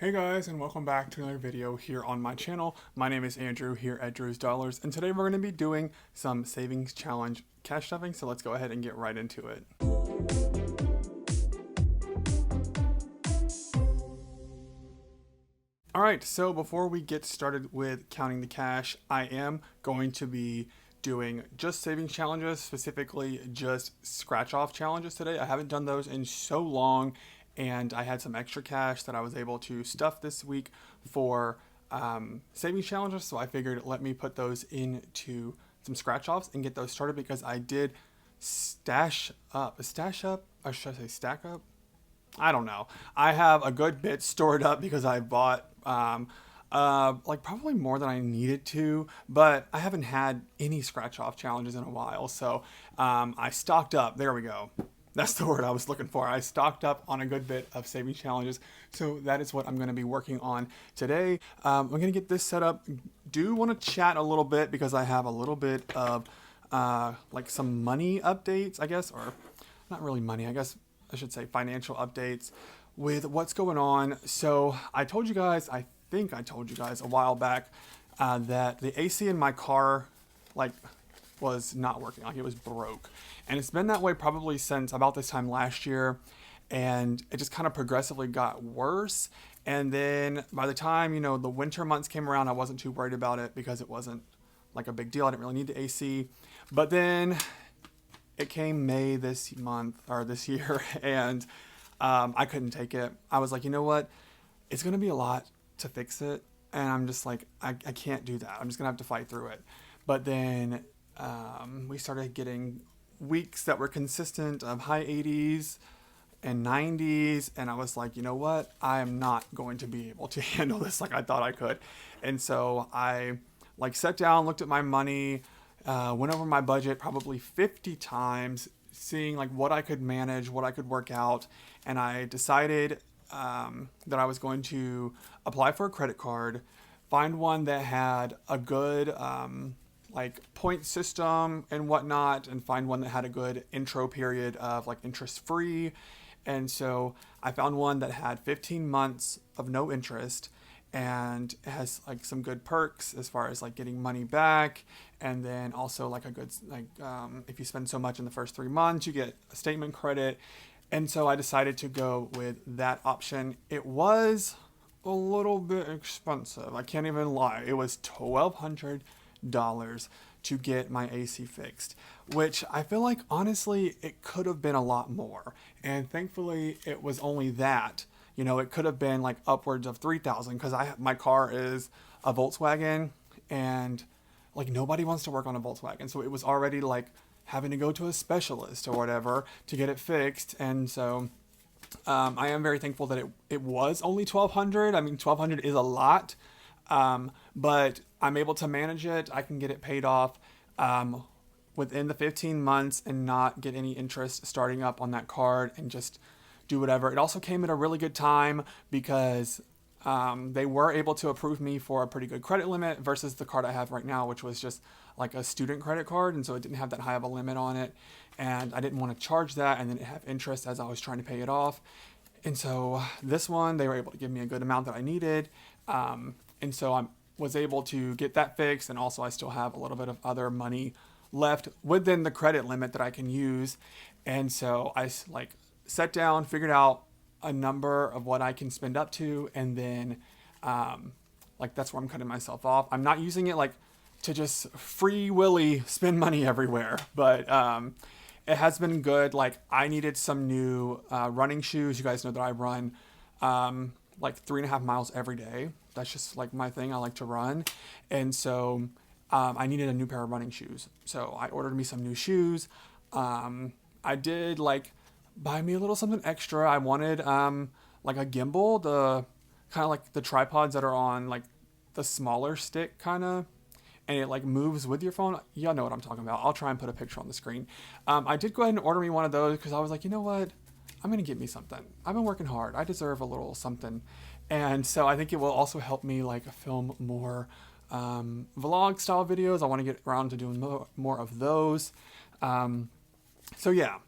Hey guys, and welcome back to another video here on my channel. My name is Andrew here at Drew's Dollars, and today we're going to be doing some savings challenge cash stuffing, so let's go ahead and get right into it. Alright, so before we get started with counting the cash, I am going to be doing just savings challenges, specifically just scratch off challenges today. I haven't done those in so long, and I had some extra cash that I was able to stuff this week for savings challenges, so I figured let me put those into some scratch offs and get those started because I did stash up, or should I say stack up? I don't know. I have a good bit stored up because I bought like probably more than I needed to, but I haven't had any scratch off challenges in a while. So I stocked up. There we go. That's the word I was looking for. I stocked up on a good bit of saving challenges. So that is what I'm going to be working on today. I'm going to get this set up. Do want to chat a little bit because I have a little bit of like some money updates, I guess, or not really money, I guess I should say financial updates with what's going on. So I told you guys, I think I told you guys a while back that the AC in my car like was not working, like it was broke. And it's been that way probably since about this time last year. And it just kind of progressively got worse. And then by the time, the winter months came around, I wasn't too worried about it because it wasn't like a big deal. I didn't really need the AC. But then it came May this month or this year, and I couldn't take it. I was like, you know what? It's going to be a lot to fix it. And I'm just like, I can't do that. I'm just going to have to fight through it. But then we started getting weeks that were consistent of high 80s and 90s. And I was like, you know what? I am not going to be able to handle this like I thought I could. And so I like sat down, looked at my money, went over my budget probably 50 times, seeing like what I could manage, what I could work out, and I decided that I was going to apply for a credit card, find one that had a good like point system and whatnot, and find one that had a good intro period of like interest free. And so I found one that had 15 months of no interest, and it has like some good perks as far as like getting money back, and then also like a good like if you spend so much in the first 3 months you get a statement credit. And so I decided to go with that option. It was a little bit expensive, I can't even lie. It was $1,200 to get my AC fixed, which I feel like honestly it could have been a lot more, and thankfully it was only that. It could have been like upwards of 3,000 because my car is a Volkswagen, and like nobody wants to work on a Volkswagen, so it was already like having to go to a specialist or whatever to get it fixed. And so I am very thankful that it was only 1,200. I mean, 1,200 is a lot, but I'm able to manage it. I can get it paid off within the 15 months and not get any interest starting up on that card, and just do whatever. It also came at a really good time because they were able to approve me for a pretty good credit limit versus the card I have right now, which was just like a student credit card. And so it didn't have that high of a limit on it. And I didn't want to charge that and then have interest as I was trying to pay it off. And so this one, they were able to give me a good amount that I needed. And so I was able to get that fixed. And also I still have a little bit of other money left within the credit limit that I can use. And so I like sat down, figured out a number of what I can spend up to, and then like that's where I'm cutting myself off. I'm not using it like to just free willy spend money everywhere, but it has been good. Like I needed some new running shoes. You guys know that I run like 3.5 miles every day. That's just like my thing. I like to run, and so I needed a new pair of running shoes. So I ordered me some new shoes. I did like buy me a little something extra. I wanted like a gimbal, the kind of like the tripods that are on like the smaller stick kind of, and it like moves with your phone. Y'all know what I'm talking about. I'll try and put a picture on the screen. I did go ahead and order me one of those because I was like, you know what? I'm going to get me something. I've been working hard. I deserve a little something. And so I think it will also help me like film more vlog style videos. I want to get around to doing more of those. So yeah,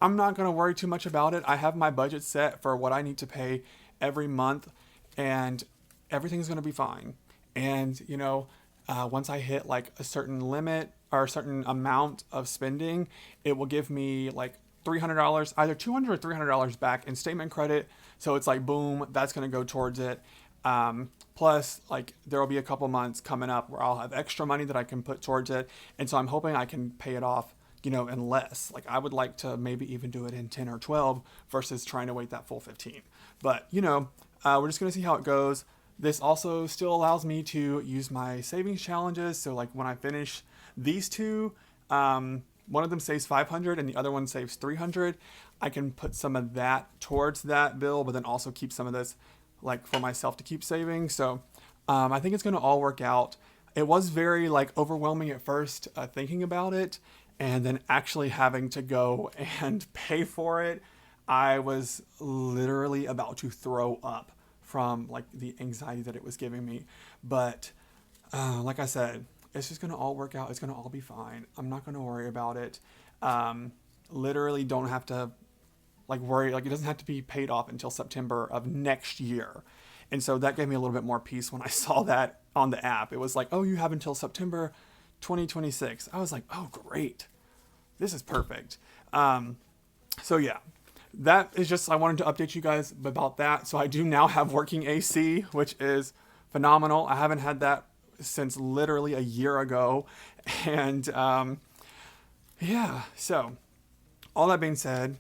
I'm not going to worry too much about it. I have my budget set for what I need to pay every month, and everything's going to be fine. And, you know, once I hit like a certain limit or a certain amount of spending, it will give me like $300, either $200 or $300 back in statement credit. So it's like, boom, that's going to go towards it. Plus, like, there will be a couple months coming up where I'll have extra money that I can put towards it. And so I'm hoping I can pay it off, you know, in less. Like, I would like to maybe even do it in 10 or 12 versus trying to wait that full 15. But, you know, we're just going to see how it goes. This also still allows me to use my savings challenges. So, like, when I finish these two, one of them saves 500 and the other one saves 300. I can put some of that towards that bill, but then also keep some of this like for myself to keep saving. So I think it's going to all work out. It was very like overwhelming at first thinking about it, and then actually having to go and pay for it. I was literally about to throw up from like the anxiety that it was giving me. But like I said, it's just going to all work out. It's going to all be fine. I'm not going to worry about it. Literally don't have to like worry, like it doesn't have to be paid off until September of next year. And so that gave me a little bit more peace when I saw that on the app. It was like, oh, you have until September 2026. I was like, oh, great. This is perfect. So yeah, that is just, I wanted to update you guys about that. So I do now have working AC, which is phenomenal. I haven't had that since literally a year ago. And yeah, so all that being said,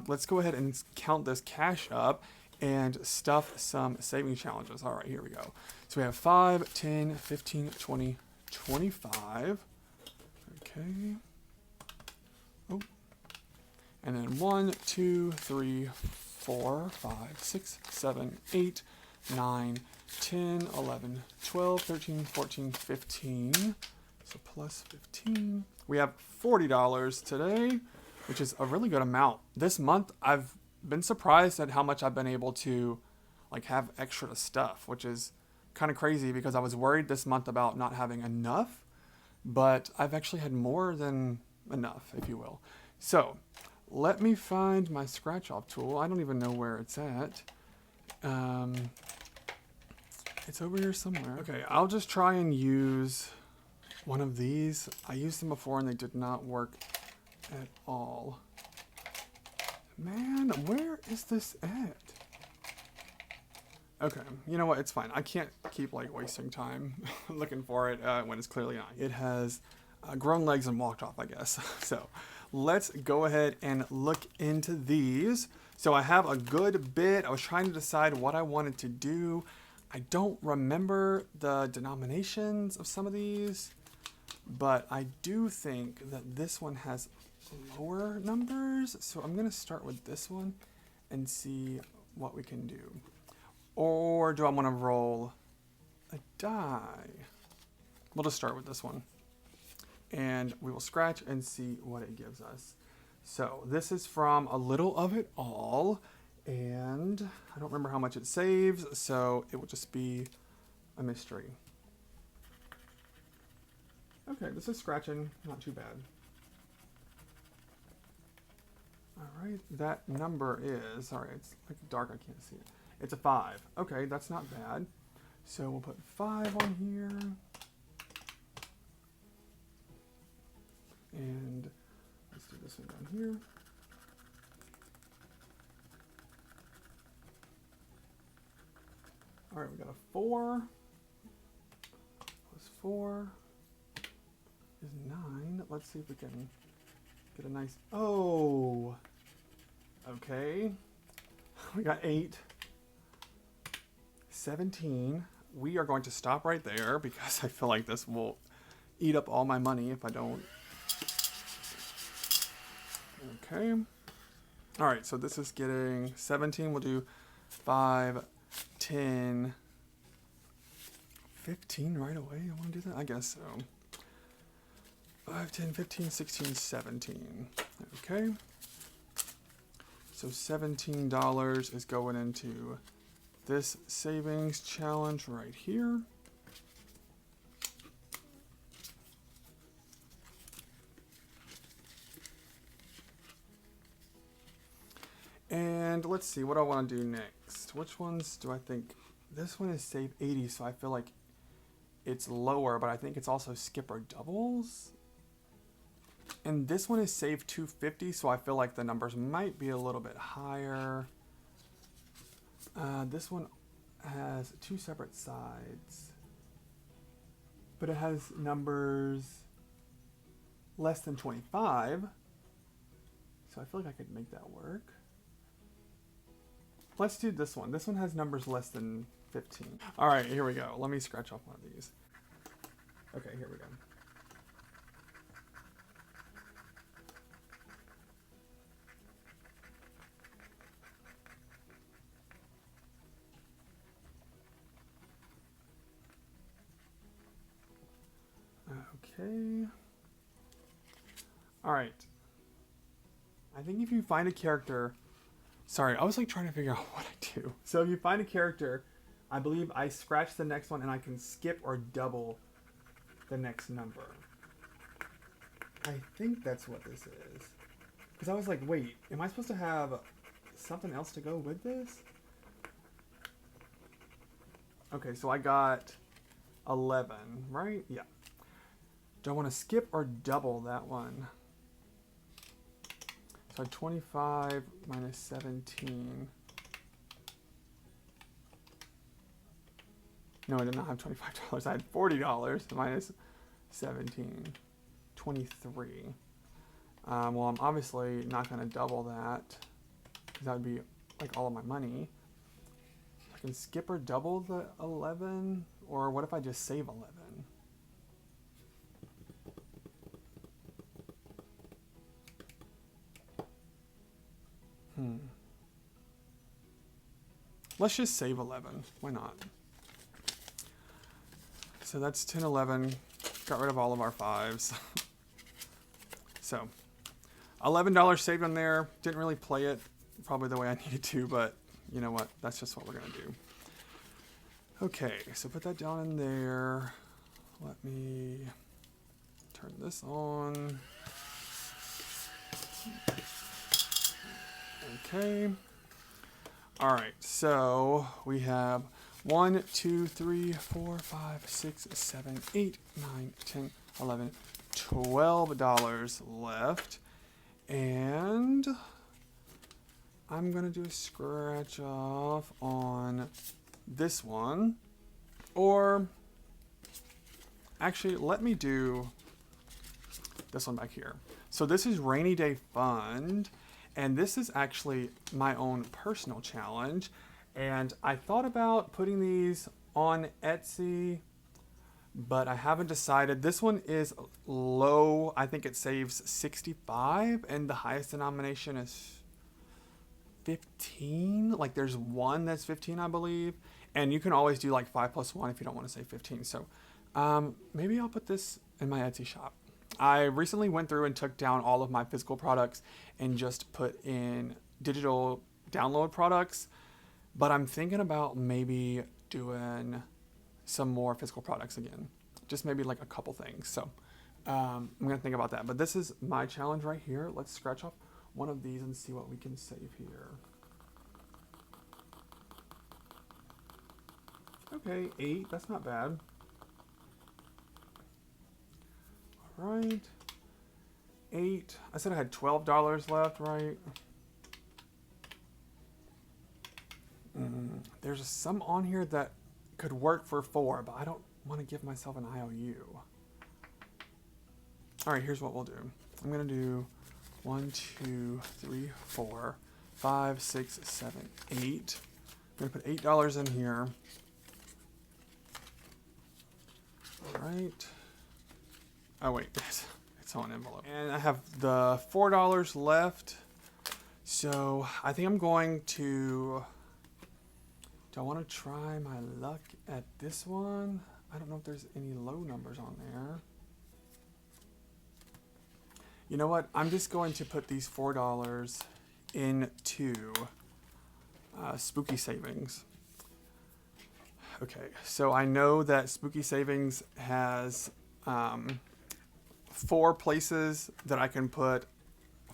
let's go ahead and count this cash up and stuff some saving challenges. All right, here we go. So we have 5, 10, 15, 20, 25. Okay. Oh. And then 1, 2, 3, 4, 5, 6, 7, 8, 9, 10, 11, 12, 13, 14, 15. So plus 15. We have $40 today, which is a really good amount. This month, I've been surprised at how much I've been able to like have extra stuff, which is kind of crazy because I was worried this month about not having enough, but I've actually had more than enough, if you will. So let me find my scratch off tool. I don't even know where it's at. It's over here somewhere. Okay, I'll just try and use one of these. I used them before and they did not work at all. Man, where is this at? Okay, you know what? It's fine. I can't keep like wasting time looking for it when it's clearly not. It has grown legs and walked off, I guess. So let's go ahead and look into these. So I have a good bit. I was trying to decide what I wanted to do. I don't remember the denominations of some of these, but I do think that this one has lower numbers. So I'm going to start with this one and see what we can do. Or do I want to roll a die? We'll just start with this one. And we will scratch and see what it gives us. So this is from A Little of It All. And I don't remember how much it saves, so it will just be a mystery. Okay, this is scratching, not too bad. Alright, that number is, sorry, it's like dark, I can't see it. It's a 5. Okay, that's not bad. So we'll put 5 on here. And let's do this one down here. All right, we got a 4 plus 4 is 9. Let's see if we can get a nice, oh, okay. We got 8, 17. We are going to stop right there because I feel like this will eat up all my money if I don't. Okay. All right, so this is getting 17. We'll do 5, 10, 15 right away. I want to do that? I guess so. 5, 10, 15, 16, 17. Okay. So $17 is going into this savings challenge right here. And let's see, what do I want to do next? Which ones do I think this one is save 80, so I feel like it's lower, but I think it's also skip or doubles. And this one is save 250, so I feel like the numbers might be a little bit higher. This one has two separate sides, but it has numbers less than 25, so I feel like I could make that work. Let's do this one. This one has numbers less than 15. All right, here we go. Let me scratch off one of these. Okay, here we go. Okay. All right. I think if you find a character, sorry, I was like trying to figure out what I do. So if you find a character, I believe I scratch the next one and I can skip or double the next number. I think that's what this is. Because I was like, wait, am I supposed to have something else to go with this? Okay, so I got 11, right? Yeah. Do I want to skip or double that one? So 25 minus 17. No, I did not have $25. I had $40 minus 17. 23. Well, I'm obviously not going to double that, because that would be like all of my money. I can skip or double the 11, or what if I just save 11? Let's just save 11. Why not? So that's 10, 11. Got rid of all of our 5s. So, $11 saved on there. Didn't really play it probably the way I needed to, but you know what? That's just what we're going to do. Okay, so put that down in there. Let me turn this on. Okay. All right, so we have 1, 2, 3, 4, 5, 6, 7, 8, 9, 10, 11, $12 left. And I'm going to do a scratch off on this one. Or actually, let me do this one back here. So this is Rainy Day Fund. And this is actually my own personal challenge. And I thought about putting these on Etsy, but I haven't decided. This one is low. I think it saves 65, and the highest denomination is 15. Like there's one that's 15, I believe. And you can always do like 5 plus 1 if you don't want to say 15. So maybe I'll put this in my Etsy shop. I recently went through and took down all of my physical products and just put in digital download products. But I'm thinking about maybe doing some more physical products again. Just maybe like a couple things. So I'm going to think about that. But this is my challenge right here. Let's scratch off one of these and see what we can save here. Okay, 8. That's not bad. All right. 8. I said I had $12 left, right? There's some on here that could work for 4, but I don't want to give myself an IOU. All right, here's what we'll do. I'm going to do 1, 2, 3, 4, 5, 6, 7, 8. I'm going to put $8 in here. All right. Oh, wait. It's on envelope. And I have the $4 left. So I think I'm going to... Do I want to try my luck at this one? I don't know if there's any low numbers on there. You know what? I'm just going to put these $4 into Spooky Savings. Okay, so I know that Spooky Savings has 4 places that I can put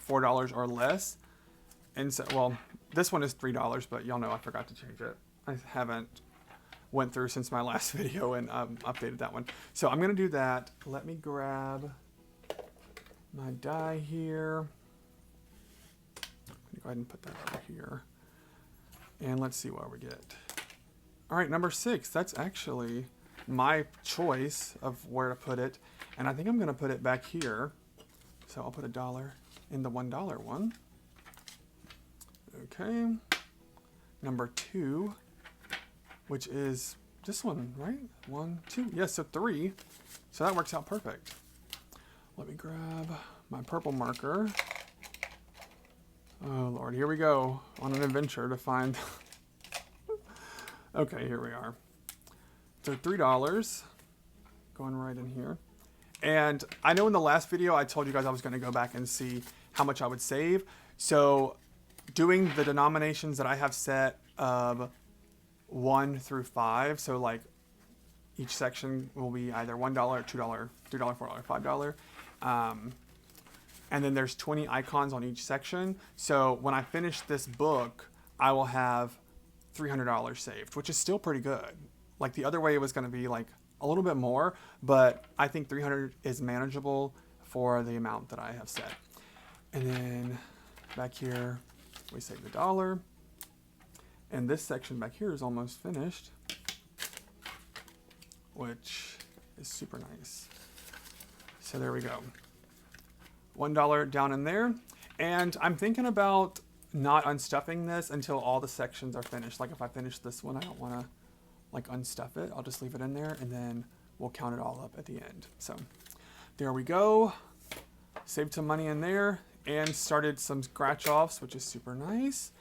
$4 or less. And so, well, this one is $3, but y'all know I forgot to change it. I haven't went through since my last video and updated that one. So I'm going to do that. Let me grab my die here. Go ahead and put that over here. And let's see what we get. All right, number 6. That's actually my choice of where to put it. And I think I'm going to put it back here. So I'll put $1 in the $1 one. Okay. Number 2, which is this one, right? 1, 2. Yes, so 3. So that works out perfect. Let me grab my purple marker. Oh, Lord. Here we go on an adventure to find... Okay, here we are. So $3 going right in here. And I know in the last video I told you guys I was going to go back and see how much I would save. So doing the denominations that I have set of 1 through 5, so like each section will be either $1, $2, $3, $4, $5. And then there's 20 icons on each section. So when I finish this book, I will have $300 saved, which is still pretty good. Like the other way it was going to be like a little bit more, but I think 300 is manageable for the amount that I have set. And then back here, we save the $1. And this section back here is almost finished, which is super nice. So there we go. $1 down in there. And I'm thinking about not unstuffing this until all the sections are finished. Like if I finish this one, I don't want to like unstuff it. I'll just leave it in there and then we'll count it all up at the end. So there we go. Saved some money in there and started some scratch offs, which is super nice.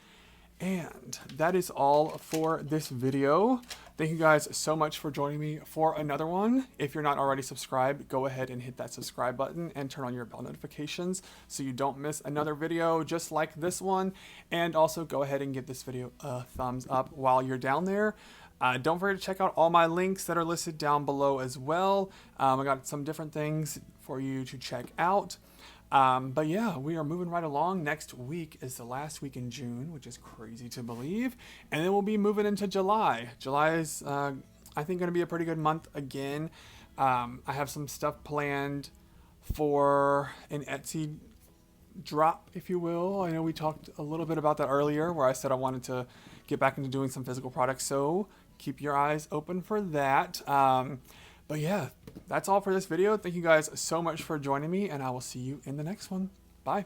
And that is all for this video. Thank you guys so much for joining me for another one. If you're not already subscribed, go ahead and hit that subscribe button and turn on your bell notifications so you don't miss another video just like this one. And also go ahead and give this video a thumbs up while you're down there. Don't forget to check out all my links that are listed down below as well. I got some different things for you to check out. But yeah, we are moving right along. Next week is the last week in June, which is crazy to believe. And then we'll be moving into July. July is, I think, going to be a pretty good month again. I have some stuff planned for an Etsy drop, if you will. I know we talked a little bit about that earlier where I said I wanted to get back into doing some physical products. So keep your eyes open for that. But yeah, that's all for this video. Thank you guys so much for joining me, and I will see you in the next one. Bye.